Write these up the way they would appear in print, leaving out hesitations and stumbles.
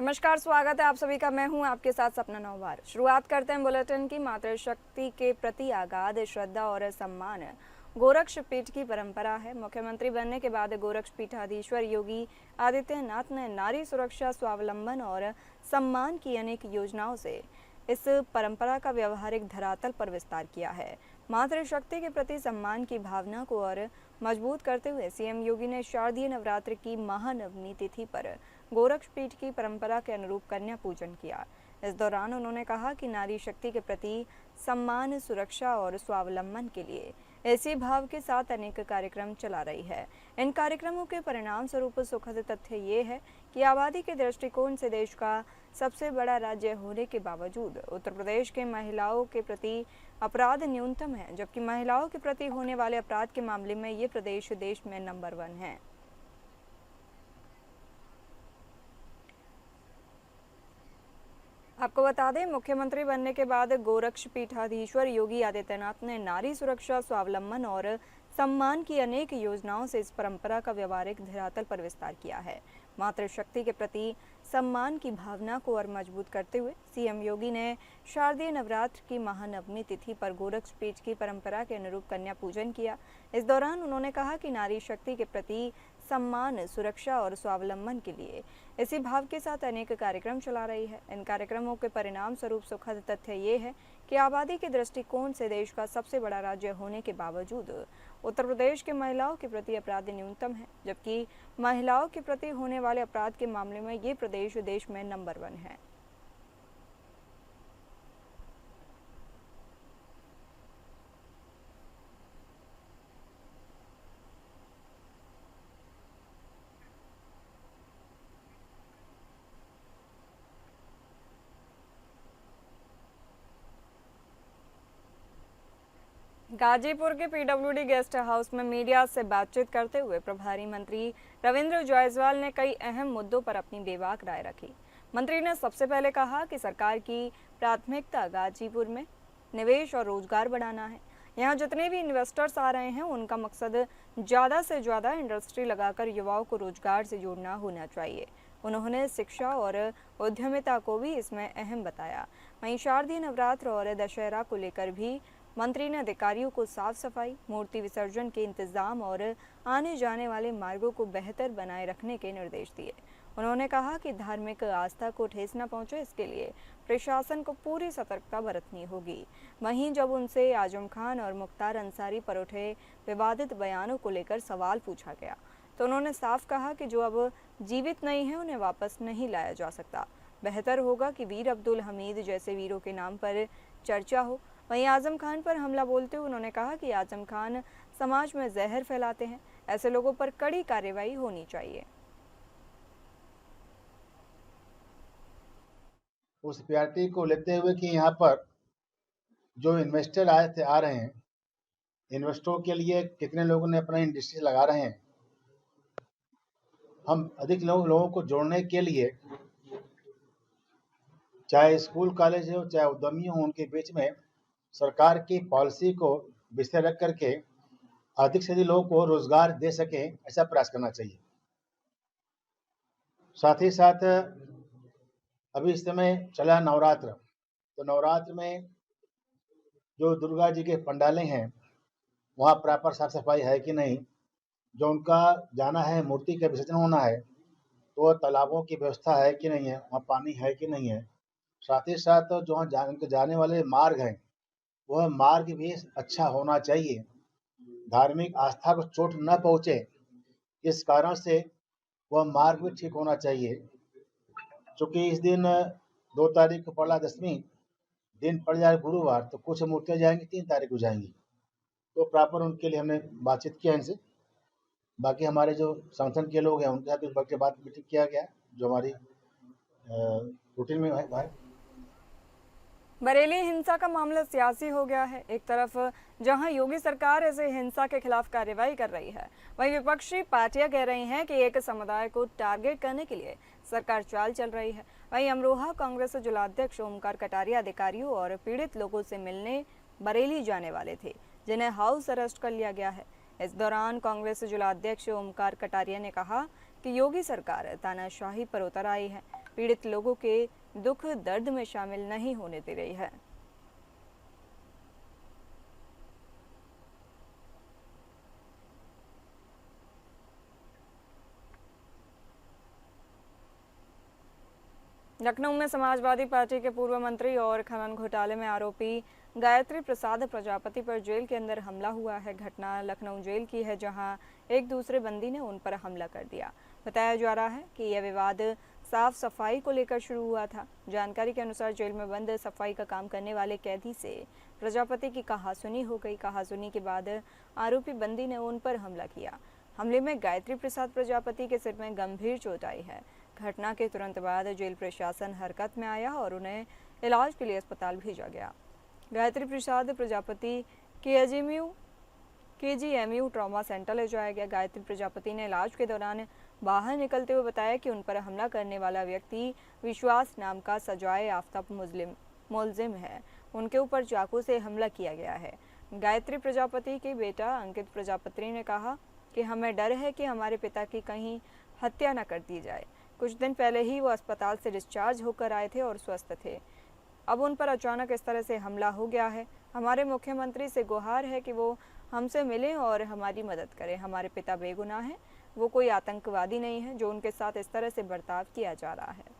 नमस्कार, स्वागत है आप सभी का। मैं हूं आपके साथ सपना नौवार। शुरुआत करते हैं बुलेटिन की। मातृशक्ति के प्रति अगाध श्रद्धा और सम्मान गोरक्ष पीठ की परंपरा है। मुख्यमंत्री बनने के बाद गोरक्ष पीठाधीश्वर योगी आदित्यनाथ ने नारी सुरक्षा, स्वावलंबन और सम्मान की अनेक योजनाओं से इस परंपरा का व्यवहारिक धरातल पर विस्तार किया है। मातृशक्ति के प्रति सम्मान की भावना को और मजबूत करते हुए सीएम योगी ने शारदीय नवरात्र की महानवमी तिथि पर गोरक्ष पीठ की परंपरा के अनुरूप कन्या पूजन किया। इस दौरान उन्होंने कहा कि नारी शक्ति के प्रति सम्मान, सुरक्षा और स्वावलंबन के लिए इसी भाव के साथ अनेक कार्यक्रम चला रही है। इन कार्यक्रमों के परिणाम स्वरूप सुखद तथ्य ये है कि आबादी के दृष्टिकोण से देश का सबसे बड़ा राज्य होने के बावजूद उत्तर प्रदेश के महिलाओं के प्रति अपराध न्यूनतम है, जबकि महिलाओं के प्रति होने वाले अपराध के मामले में ये प्रदेश देश में नंबर 1 है। आपको बता दें, मुख्यमंत्री बनने के बाद गोरक्ष पीठाधीश्वर योगी आदित्यनाथ ने नारी सुरक्षा, स्वावलंबन और सम्मान की अनेक योजनाओं से इस परंपरा का व्यवहारिक धरातल पर विस्तार किया है। मातृशक्ति के प्रति सम्मान की भावना को और मजबूत करते हुए सीएम योगी ने शारदीय नवरात्र की महानवमी तिथि पर गोरक्ष पीठ की परंपरा के अनुरूप कन्या पूजन किया। इस दौरान उन्होंने कहा कि नारी शक्ति के प्रति सम्मान, सुरक्षा और स्वावलंबन के लिए इसी भाव के साथ अनेक कार्यक्रम चला रही है। इन कार्यक्रमों के परिणाम स्वरूप सुखद तथ्य ये है कि आबादी के दृष्टिकोण से देश का सबसे बड़ा राज्य होने के बावजूद उत्तर प्रदेश के महिलाओं के प्रति अपराध न्यूनतम है, जबकि महिलाओं के प्रति होने वाले अपराध के मामले में ये प्रदेश देश में नंबर 1 है। गाजीपुर के पीडब्ल्यूडी गेस्ट हाउस में मीडिया से बातचीत करते हुए प्रभारी मंत्री रविंद्र जायसवाल ने कई अहम मुद्दों पर अपनी बेबाक राय रखी। मंत्री ने सबसे पहले कहा कि सरकार की प्राथमिकता गाजीपुर में निवेश और रोजगार बढ़ाना है। यहाँ जितने भी इन्वेस्टर्स आ रहे हैं, उनका मकसद ज़्यादा से ज़्यादा इंडस्ट्री लगाकर युवाओं को रोजगार से जोड़ना होना चाहिए। उन्होंने शिक्षा और उद्यमिता को भी इसमें अहम बताया। वहीं शारदीय नवरात्र और दशहरा को लेकर भी मंत्री ने अधिकारियों को साफ सफाई, मूर्ति विसर्जन के इंतजाम और आने जाने वाले मार्गों को बेहतर बनाए रखने के निर्देश दिए। उन्होंने कहा कि धार्मिक आस्था को ठेस न पहुंचे, इसके लिए प्रशासन को पूरी सतर्कता बरतनी होगी। वहीं जब उनसे आजम खान और मुख्तार अंसारी पर उठे विवादित बयानों को लेकर सवाल पूछा गया, तो उन्होंने साफ कहा कि जो अब जीवित नहीं है उन्हें वापस नहीं लाया जा सकता। बेहतर होगा कि वीर अब्दुल हमीद जैसे वीरों के नाम पर चर्चा हो। वहीं आजम खान पर हमला बोलते हुए उन्होंने कहा कि आजम खान समाज में जहर फैलाते हैं, ऐसे लोगों पर कड़ी कार्रवाई होनी चाहिए। उस पार्टी को लेते हुए कि यहाँ पर जो इन्वेस्टर आ रहे हैं, इन्वेस्टरों के लिए कितने लोगों ने अपना इंडस्ट्री लगा रहे हैं। हम अधिक लोगों को जोड़ने के लिए चाहे स्कूल कॉलेज हो, चाहे उद्यमी हो, उनके बीच में सरकार की पॉलिसी को विषय रख करके अधिक से अधिक लोगों को रोजगार दे सके, ऐसा प्रयास करना चाहिए। साथ ही साथ अभी इस समय चला नवरात्र, तो नवरात्र में जो दुर्गा जी के पंडालें हैं, वहाँ प्रॉपर साफ सफाई है कि नहीं, जो उनका जाना है, मूर्ति का विसर्जन होना है, तो तालाबों की व्यवस्था है कि नहीं है, वहाँ पानी है कि नहीं है। साथ ही साथ जो उनके जाने वाले मार्ग हैं, वह मार्ग भी अच्छा होना चाहिए, धार्मिक आस्था को चोट न पहुँचे, इस कारण से वह मार्ग भी ठीक होना चाहिए। चूँकि इस दिन 2 तारीख को पड़ा दशमी, दिन पड़ जाए गुरुवार, तो कुछ मूर्तियाँ जाएंगी 3 तारीख को जाएंगी, तो प्रॉपर उनके लिए हमने बातचीत किया इनसे। बाकी हमारे जो संगठन के लोग हैं उनके साथ इस बात मीटिंग किया गया, जो हमारी रूटीन में है। बरेली हिंसा का मामला सियासी हो गया है। एक तरफ जहां योगी सरकार ऐसे हिंसा के खिलाफ कार्रवाई कर रही है, वहीं विपक्षी पार्टियां कह रही हैं कि एक समुदाय को टारगेट करने के लिए सरकार चाल चल रही है। वहीं अमरोहा कांग्रेस जिलाध्यक्ष ओमकार कटारिया अधिकारियों और पीड़ित लोगों से मिलने बरेली जाने वाले थे, जिन्हें हाउस अरेस्ट कर लिया गया है। इस दौरान कांग्रेस जिलाध्यक्ष ओमकार कटारिया ने कहा कि योगी सरकार तानाशाही पर उतर आई है। पीड़ित लोगों के दुख दर्द में शामिल नहीं होने दे रही है। लखनऊ में समाजवादी पार्टी के पूर्व मंत्री और खनन घोटाले में आरोपी गायत्री प्रसाद प्रजापति पर जेल के अंदर हमला हुआ है। घटना लखनऊ जेल की है, जहां एक दूसरे बंदी ने उन पर हमला कर दिया। बताया जा रहा है कि यह विवाद साफ सफाई को लेकर शुरू हुआ था। जानकारी के अनुसार जेल में बंद सफाई का काम करने वाले कैदी से प्रजापति की कहासुनी हो गई। कहासुनी के बाद आरोपी बंदी ने उन पर हमला किया। हमले में गायत्री प्रसाद प्रजापति के सिर में गंभीर चोट आई है। घटना के तुरंत बाद जेल प्रशासन हरकत में आया और उन्हें इलाज के लिए अस्पताल भेजा गया। Gayatri Prasad Prajapati KGMU trauma centre ले जाया गया। गायत्री प्रजापति ने इलाज के दौरान बाहर निकलते हुए बताया कि उन पर हमला करने वाला व्यक्ति विश्वास नाम का सजाए आफ्ताब मुलजिम है। उनके ऊपर चाकू से हमला किया गया है। गायत्री प्रजापति के बेटा अंकित प्रजापति ने कहा कि हमें डर है कि हमारे पिता की कहीं हत्या न कर दी जाए। कुछ दिन पहले ही वो अस्पताल से डिस्चार्ज होकर आए थे और स्वस्थ थे। अब उन पर अचानक इस तरह से हमला हो गया है। हमारे मुख्यमंत्री से गुहार है कि वो हमसे मिलें और हमारी मदद करें। हमारे पिता बेगुनाह हैं, वो कोई आतंकवादी नहीं है जो उनके साथ इस तरह से बर्ताव किया जा रहा है।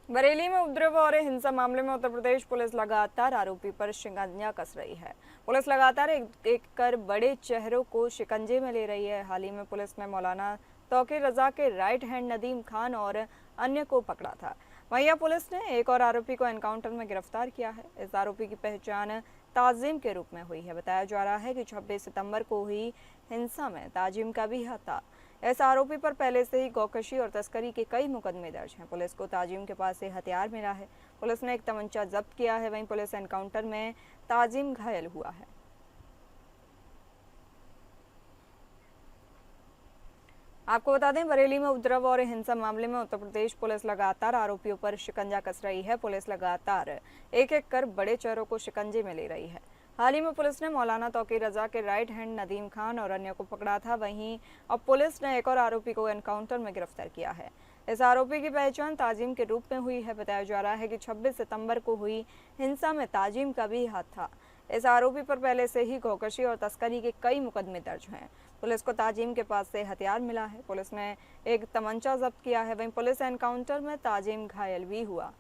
बरेली में उपद्रव और हिंसा मामले में उत्तर प्रदेश पुलिस लगातार आरोपी पर शिकंजा कस रही है। पुलिस लगातार एक कर बड़े चेहरों को शिकंजे में ले रही है। हाल ही में पुलिस ने मौलाना तौकीर रजा के राइट हैंड नदीम खान और अन्य को पकड़ा था। वहीं पुलिस ने एक और आरोपी को एनकाउंटर में गिरफ्तार किया है। इस आरोपी की पहचान ताजिम के रूप में हुई है। बताया जा रहा है कि 26 सितंबर को हुई हिंसा में ताजिम का भी हाथ था। इस आरोपी पर पहले से ही गौकशी और तस्करी के कई मुकदमे दर्ज हैं। पुलिस को ताजिम के पास से हथियार मिला है। पुलिस ने एक तमंचा जब्त किया है। वहीं पुलिस एनकाउंटर में ताजिम घायल हुआ है। आपको बता दें, बरेली में उपद्रव और हिंसा मामले में उत्तर प्रदेश पुलिस लगातार आरोपियों पर शिकंजा कस रही है। पुलिस लगातार एक एक कर बड़े चेहरों को शिकंजे में ले रही है। हाल ही में पुलिस ने मौलाना तौकीर रजा के राइट हैंड नदीम खान और अन्य को पकड़ा था। वहीं अब पुलिस ने एक और आरोपी को एनकाउंटर में गिरफ्तार किया है। इस आरोपी की पहचान ताजिम के रूप में हुई है। बताया जा रहा है कि 26 सितंबर को हुई हिंसा में ताजिम का भी हाथ था। इस आरोपी पर पहले से ही गौकशी और तस्करी के कई मुकदमे दर्ज हैं। पुलिस को ताजिम के पास से हथियार मिला है। पुलिस ने एक तमंचा जब्त किया है। वहीं पुलिस एनकाउंटर में ताजिम घायल भी हुआ।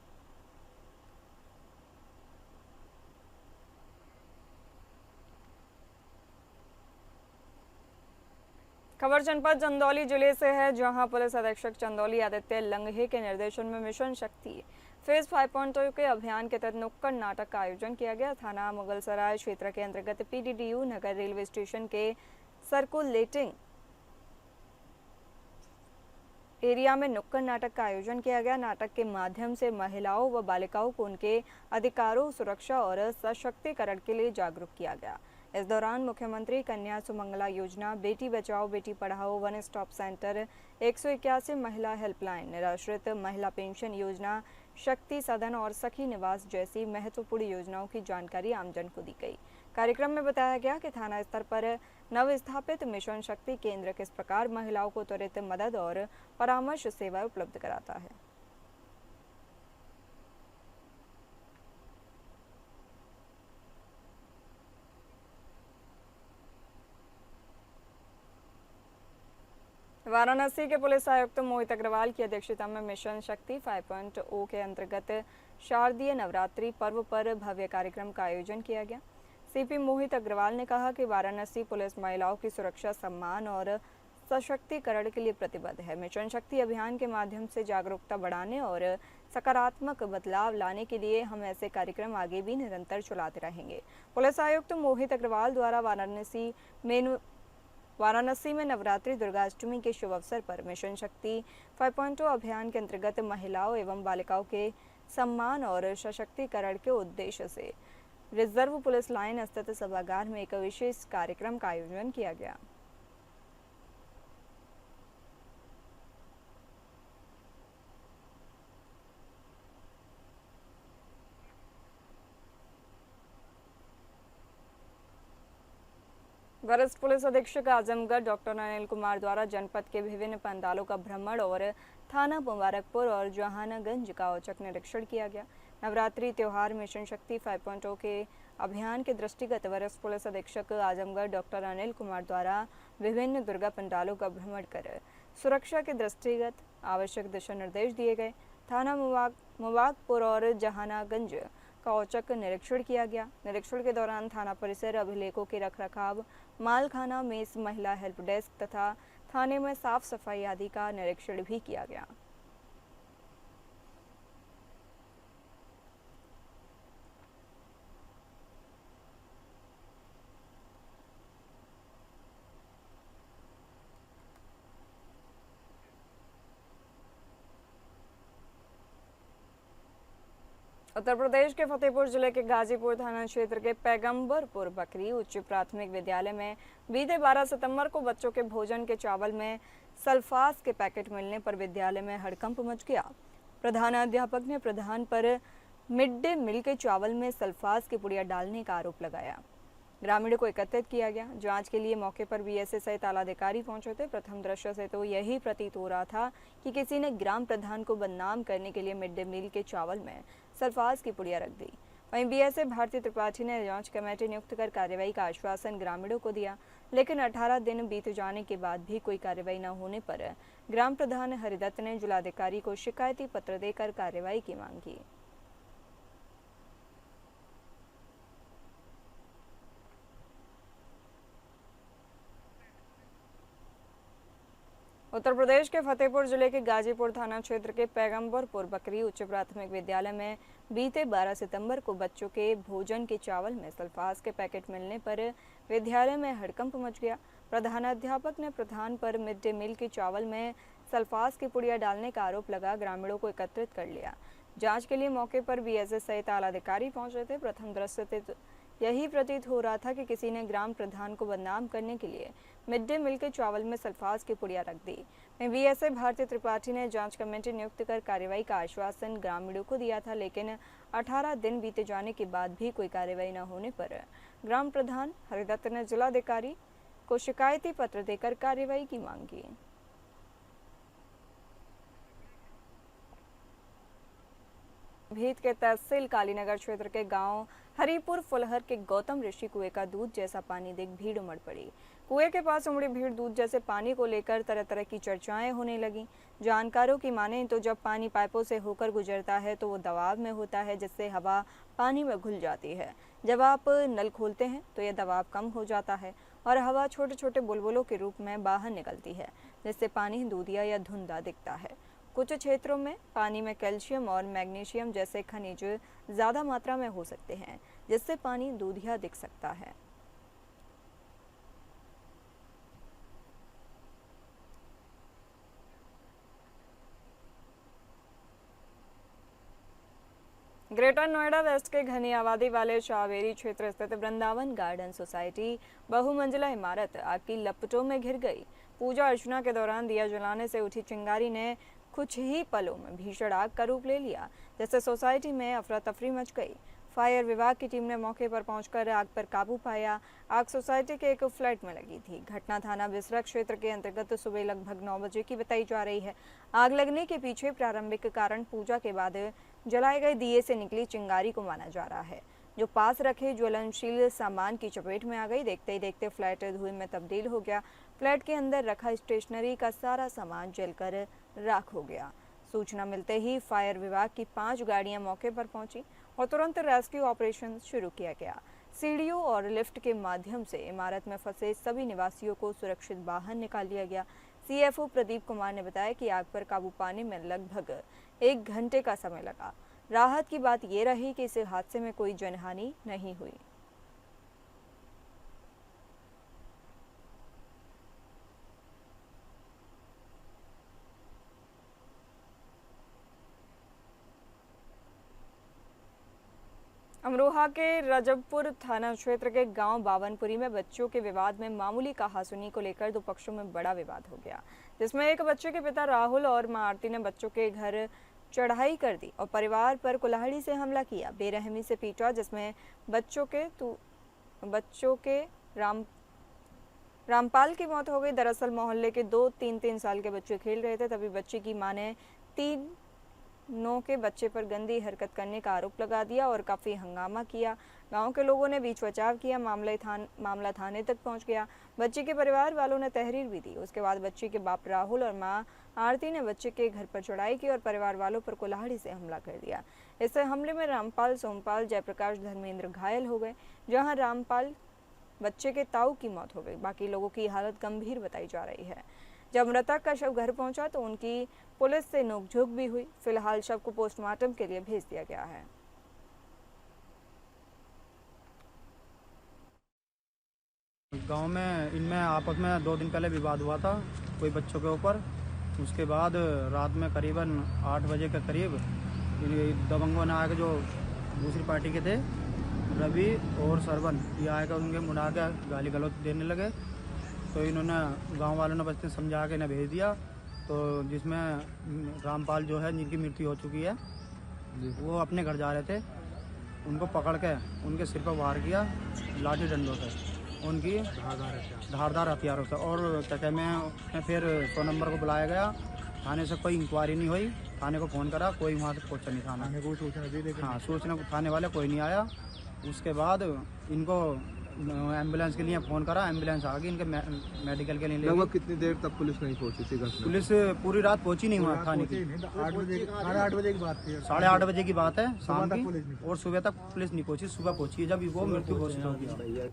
खबर जनपद चंदौली जिले से है, जहां पुलिस अधीक्षक चंदौली आदित्य लंघे के निर्देशन में मिशन शक्ति फेज 5.2 के अभियान के तहत नुक्कड़ नाटक का आयोजन किया गया। थाना मुगलसराय क्षेत्र के अंतर्गत पीडीडीयू नगर रेलवे स्टेशन के सर्कुलेटिंग एरिया में नुक्कड़ नाटक का आयोजन किया गया। नाटक के माध्यम से महिलाओं व बालिकाओं को उनके अधिकारों, सुरक्षा और सशक्तिकरण के लिए जागरूक किया गया। इस दौरान मुख्यमंत्री कन्या सुमंगला योजना, Beti Bachao Beti Padhao, one stop centre, 181 महिला हेल्पलाइन, निराश्रित महिला पेंशन योजना, शक्ति सदन और सखी निवास जैसी महत्वपूर्ण योजनाओं की जानकारी आमजन को दी गई। कार्यक्रम में बताया गया कि थाना स्तर पर नवस्थापित मिशन शक्ति केंद्र किस प्रकार महिलाओं को त्वरित मदद और परामर्श सेवा उपलब्ध कराता है। वाराणसी के पुलिस आयुक्त मोहित अग्रवाल की अध्यक्षता में मिशन शक्ति 5.0 के अंतर्गत शारदीय नवरात्रि पर्व पर भव्य कार्यक्रम का आयोजन किया गया। सीपी मोहित अग्रवाल ने कहा कि वाराणसी पुलिस महिलाओं की सुरक्षा, सम्मान और सशक्तिकरण के लिए प्रतिबद्ध है। मिशन शक्ति अभियान के माध्यम से जागरूकता बढ़ाने और सकारात्मक बदलाव लाने के लिए हम ऐसे कार्यक्रम आगे भी निरंतर चलाते रहेंगे। पुलिस आयुक्त मोहित अग्रवाल द्वारा वाराणसी में नवरात्रि दुर्गाष्टमी के शुभ अवसर पर मिशन शक्ति 5.0 अभियान के अंतर्गत महिलाओं एवं बालिकाओं के सम्मान और सशक्तिकरण के उद्देश्य से रिजर्व पुलिस लाइन स्थित सभागार में एक विशेष कार्यक्रम का आयोजन किया गया। वरिष्ठ पुलिस अधीक्षक आजमगढ़ डॉक्टर अनिल कुमार द्वारा जनपद के विभिन्न पंडालों का भ्रमण और थाना मुबारकपुर और जहानागंज का औचक निरीक्षण किया गया। नवरात्रि त्योहार मिशन शक्ति 5.0 के अभियान के दृष्टिगत वरिष्ठ पुलिस अधीक्षक आजमगढ़ डॉक्टर अनिल कुमार द्वारा विभिन्न दुर्गा पंडालों का भ्रमण कर सुरक्षा के दृष्टिगत आवश्यक दिशा निर्देश दिए गए। थाना मुबारकपुर और जहानागंज का औचक निरीक्षण किया गया। निरीक्षण के दौरान थाना परिसर, अभिलेखों के रखरखाव, मालखाना, मेस, महिला हेल्प डेस्क तथा थाने में साफ सफाई आदि का निरीक्षण भी किया गया। उत्तर प्रदेश के फतेहपुर जिले के गाजीपुर थाना क्षेत्र के पैगंबरपुर बकरी उच्च प्राथमिक विद्यालय में बीते 12 सितंबर को बच्चों के भोजन के चावल में सल्फास के पैकेट मिलने पर विद्यालय में हड़कंप मच गया। प्रधानाध्यापक ने प्रधान पर मिड डे मील के चावल में सल्फास की पुड़िया डालने का आरोप लगाया। ग्रामीणों को एकत्रित किया गया। जांच के लिए मौके पर बीएसएस सहित आलाधिकारी पहुंचे थे। प्रथम दृश्य से तो यही प्रतीत हो रहा था कि किसी ने ग्राम प्रधान को बदनाम करने के लिए मिड डे मील के चावल में सल्फास की पुड़िया रख दी। वहीं बीएसएफ भारती त्रिपाठी ने जांच कमेटी नियुक्त कर कार्रवाई का आश्वासन ग्रामीणों को दिया, लेकिन 18 दिन बीत जाने के बाद भी कोई कार्रवाई न होने पर ग्राम प्रधान हरिदत्त ने जिलाधिकारी को शिकायती पत्र देकर कार्रवाई की मांग की। उत्तर प्रदेश के फतेहपुर जिले के गाजीपुर थाना क्षेत्र के पैगंबरपुर बकरी उच्च प्राथमिक विद्यालय में बीते 12 सितंबर को बच्चों के भोजन के चावल में सल्फास के पैकेट मिलने पर विद्यालय में हड़कंप मच गया। प्रधानाध्यापक ने प्रधान पर मिड डे मील के चावल में सल्फास की पुड़िया डालने का आरोप लगा ग्रामीणों को एकत्रित कर लिया। जांच के लिए मौके पर बीएसएस सहित आलाधिकारी पहुंचे थे। प्रथम दृश्य से यही प्रतीत हो रहा था कि किसी ने ग्राम प्रधान को बदनाम करने के लिए मिड डे मील के चावल में सल्फास की पुड़िया रख दी। बीएसएफ भारती त्रिपाठी ने जांच कमेटी नियुक्त कर कार्रवाई का आश्वासन ग्रामीणों को दिया था, लेकिन 18 दिन बीते जाने के बाद भी कोई कार्रवाई न होने पर ग्राम प्रधान हरिदत्त ने जिलाधिकारी को शिकायती पत्र देकर कार्रवाई की मांग की। भीत के तहसील कालीनगर क्षेत्र के गांव हरिपुर फुलहर के गौतम ऋषि कुएं का दूध जैसा पानी देख भीड़ उमड़ पड़ी। कुएं के पास उमड़ी भीड़ दूध जैसे पानी को लेकर तरह तरह की चर्चाएं होने लगी। जानकारों की माने तो जब पानी पाइपों से होकर गुजरता है तो वो दबाव में होता है, जिससे हवा पानी में घुल जाती है। जब आप नल खोलते हैं तो यह दबाव कम हो जाता है और हवा छोटे छोटे बुलबुलों के रूप में बाहर निकलती है, जिससे पानी दूधिया या धुंधला दिखता है। कुछ क्षेत्रों में पानी में कैल्शियम और मैग्नीशियम जैसे खनिज ज़्यादा मात्रा में हो सकते हैं, जिससे पानी दूधिया दिख सकता है। ग्रेटर नोएडा वेस्ट के घनी आबादी वाले शाहवेरी क्षेत्र स्थित वृंदावन गार्डन सोसाइटी बहुमंजिला इमारत आग की लपटों में घिर गई। पूजा अर्चना के दौरान दिया जलाने से उठी चिंगारी ने कुछ ही पलों में भीषण आग का रूप ले लिया, जिससे सोसाइटी में अफरा तफरी मच गई। फायर विभाग की टीम ने मौके पर पहुंचकर आग पर काबू पाया। आग सोसाइटी के एक फ्लैट में लगी थी। घटना थाना बिसरा क्षेत्र के अंतर्गत सुबह लगभग 9 बजे की बताई जा रही है। आग लगने के पीछे प्रारंभिक कारण पूजा के बाद जलाए गए दिए से निकली चिंगारी को माना जा रहा है, जो पास रखे ज्वलनशील सामान की चपेट में आ गई। देखते ही देखते फ्लैट धुएं में तब्दील हो गया। फ्लैट के अंदर रखा स्टेशनरी का सारा सामान जलकर राख हो गया। सूचना मिलते ही फायर विभाग की 5 गाड़ियां मौके पर पहुंची और तुरंत रेस्क्यू ऑपरेशन शुरू किया गया। सीढ़ियों और लिफ्ट के माध्यम से इमारत में फंसे सभी निवासियों को सुरक्षित बाहर निकाल लिया गया। सीएफओ प्रदीप कुमार ने बताया कि आग पर काबू पाने में लगभग 1 घंटे का समय लगा। राहत की बात ये रही कि इस हादसे में कोई जनहानि नहीं हुई। अमरोहा के रजबपुर थाना क्षेत्र के गांव बावनपुरी में बच्चों के विवाद में मामूली कहासुनी को लेकर 2 पक्षों में बड़ा विवाद हो गया, जिसमें एक बच्चे के पिता राहुल और मां आरती ने बच्चों के घर चढ़ाई कर दी और परिवार पर कुल्हाड़ी से हमला किया, बेरहमी से पीटा, जिसमें बच्चों के रामपाल की मौत हो गई। दरअसल मोहल्ले के 2-3 साल के बच्चे खेल रहे थे, तभी बच्चे की मां ने 3 के बच्चे पर गंदी हरकत करने का आरोप लगा दिया और काफ़ी हंगामा किया। गांव के लोगों ने बीच बचाव किया। मामला थाने तक पहुंच गया। बच्चे के परिवार वालों ने तहरीर भी दी। उसके बाद बच्चे के बाप राहुल और मां आरती ने बच्चे के घर पर चढ़ाई की और परिवार वालों पर कुल्हाड़ी से हमला कर दिया। इस हमले में रामपाल, सोमपाल, जयप्रकाश, धर्मेंद्र घायल हो गए। जहाँ रामपाल बच्चे के ताऊ की मौत हो गई। बाकी लोगों की हालत गंभीर बताई जा रही है। जब मृतक का शव घर पहुंचा तो उनकी पुलिस से नोकझोंक भी हुई। फिलहाल शव को पोस्टमार्टम के लिए भेज दिया गया है। गांव में इनमें आपस में 2 दिन पहले विवाद हुआ था कोई बच्चों के ऊपर। उसके बाद रात में करीबन 8 बजे के करीब दबंगों ने आके, जो दूसरी पार्टी के थे, रवि और सरवन, ये आकर उनके मुड़ा के गाली गलौज देने लगे। तो इन्होंने गांव वालों ने बच्चे समझा के इन्हें भेज दिया। तो जिसमें रामपाल जो है, जिनकी मृत्यु हो चुकी है, वो अपने घर जा रहे थे। उनको पकड़ के उनके सिर पर वार किया लाठी डंडों से, उनकी धारदार हथियारों से। और क्या कहते हैं, फिर 100 नंबर को बुलाया गया। थाने से कोई इंक्वायरी नहीं हुई। थाने को फ़ोन करा, कोई वहाँ से पहुँचा नहीं। थाने को सूचना दी, लेकिन हाँ, सूचना थाने वाले कोई नहीं आया। उसके बाद इनको एम्बुलेंस के लिए फ़ोन करा, एम्बुलेंस आ गई इनके मेडिकल के लिए। लगभग कितनी देर तक पुलिस नहीं पहुंची थी घर में? पुलिस पूरी रात पहुंची नहीं वहाँ थाने की। 8 बजे, 8:30 बजे की बात थी। 8:30 बजे की बात है शाम की, और सुबह तक पुलिस नहीं पहुंची। सुबह पहुंची जब वो मृत्यु घोषित हो गया।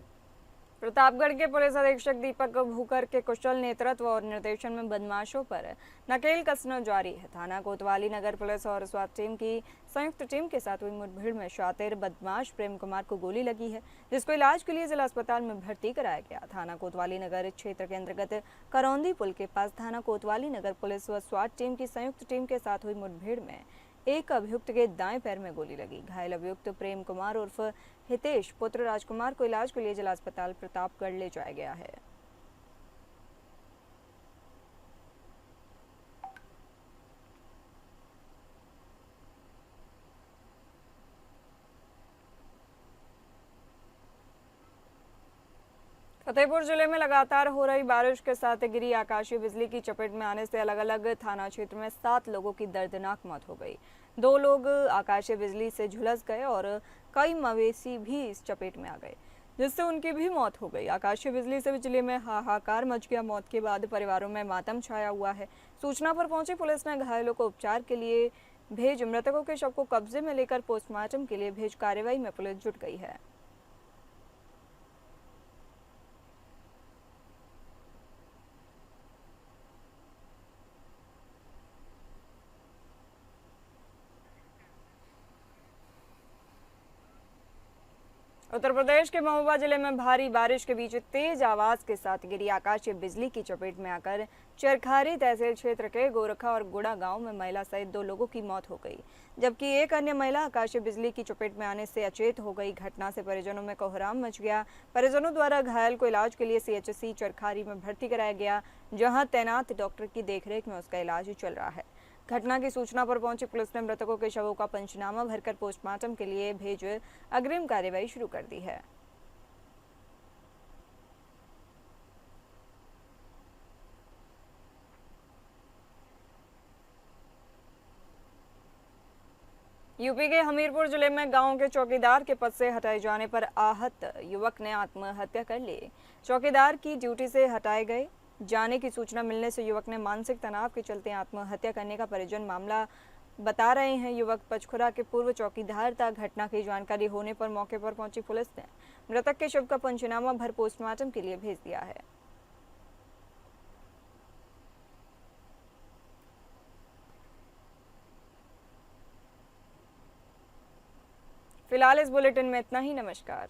प्रतापगढ़ के पुलिस अधीक्षक दीपक भूकर के कुशल नेतृत्व और निर्देशन में बदमाशों पर नकेल कसना जारी है। थाना कोतवाली नगर पुलिस और स्वात टीम की संयुक्त टीम के साथ हुई मुठभेड़ में शातिर बदमाश प्रेम कुमार को गोली लगी है, जिसको इलाज के लिए जिला अस्पताल में भर्ती कराया गया। थाना कोतवाली नगर क्षेत्र के अंतर्गत करौंदी पुल के पास थाना कोतवाली नगर पुलिस व स्वात टीम की संयुक्त टीम के साथ हुई मुठभेड़ में एक अभियुक्त के दाएं पैर में गोली लगी। घायल अभियुक्त प्रेम कुमार उर्फ हितेश पुत्र राजकुमार को इलाज के लिए जिला अस्पताल प्रतापगढ़ ले जाया गया है। फतेहपुर जिले में लगातार हो रही बारिश के साथ गिरी आकाशीय बिजली की चपेट में आने से अलग अलग थाना क्षेत्र में 7 लोगों की दर्दनाक मौत हो गई। 2 लोग आकाशीय बिजली से झुलस गए और कई मवेशी भी इस चपेट में आ गए, जिससे उनकी भी मौत हो गई। आकाशीय बिजली से जिले में हाहाकार मच गया। मौत के बाद परिवारों में मातम छाया हुआ है। सूचना पर पहुंची पुलिस ने घायलों को उपचार के लिए भेज मृतकों के शव को कब्जे में लेकर पोस्टमार्टम के लिए भेज कार्रवाई में पुलिस जुट गई है। उत्तर प्रदेश के महोबा जिले में भारी बारिश के बीच तेज आवाज के साथ गिरी आकाशीय बिजली की चपेट में आकर चरखारी तहसील क्षेत्र के गोरखा और गुड़ा गांव में महिला सहित 2 लोगों की मौत हो गई, जबकि एक अन्य महिला आकाशीय बिजली की चपेट में आने से अचेत हो गई। घटना से परिजनों में कोहराम मच गया। परिजनों द्वारा घायल को इलाज के लिए CHC चरखारी में भर्ती कराया गया, जहाँ तैनात डॉक्टर की देखरेख में उसका इलाज चल रहा है। घटना की सूचना पर पहुंची पुलिस ने मृतकों के शवों का पंचनामा भरकर पोस्टमार्टम के लिए भेज अग्रिम कार्रवाई शुरू कर दी है। यूपी के हमीरपुर जिले में गांव के चौकीदार के पद से हटाए जाने पर आहत युवक ने आत्महत्या कर ली। चौकीदार की ड्यूटी से हटाए गए जाने की सूचना मिलने से युवक ने मानसिक तनाव के चलते आत्महत्या करने का परिजन मामला बता रहे हैं। युवक पचखुरा के पूर्व चौकीदार था। घटना की जानकारी होने पर मौके पर पहुंची पुलिस ने मृतक के शव का पंचनामा भर पोस्टमार्टम के लिए भेज दिया है। फिलहाल इस बुलेटिन में इतना ही। नमस्कार।